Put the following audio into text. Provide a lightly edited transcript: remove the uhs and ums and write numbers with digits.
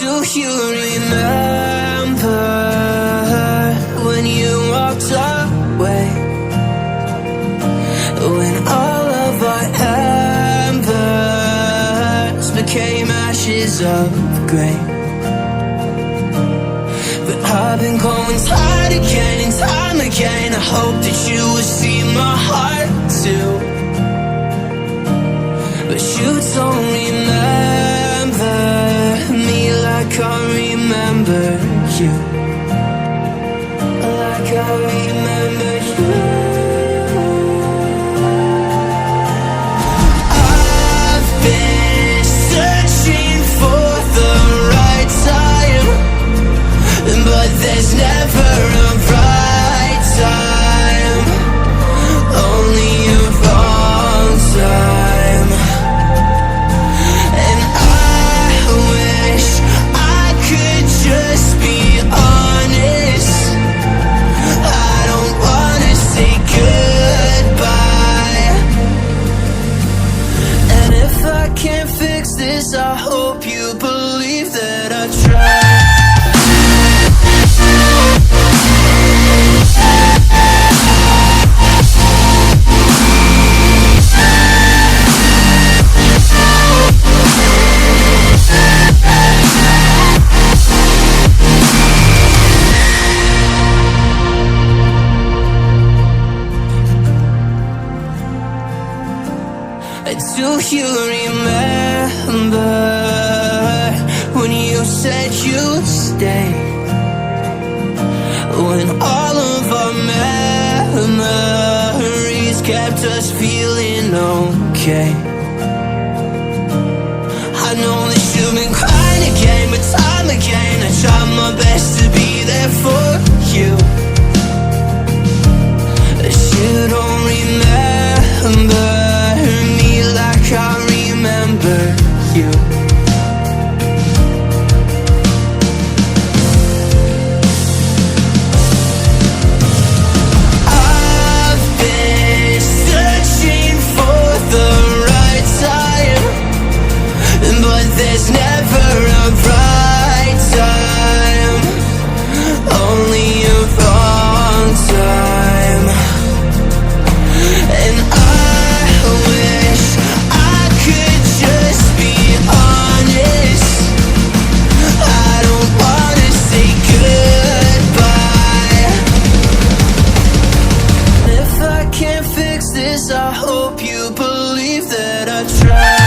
Do you remember when you walked away? When all of our embers became ashes of grey. But I've been going time again and time again. I hope that you would see my heart too. But you don't remember me like I remember you. Like I remember you. I've been searching for the right time, but there's never a right time, only a wrong time. And I wish I could just be honest. I don't wanna say goodbye. And if I can't fix this, I hope you believe that I tried. Do you remember when you said you'd stay? When all of our memories kept us feeling okay. I know that you've been crying again, but time again I tried my best to be there for you. But you don't remember like I remember you. I've been searching for the right time, but there's never a right time, only a wrong time. And I wish I could just be honest. I don't wanna say goodbye. If I can't fix this, I hope you believe that I tried.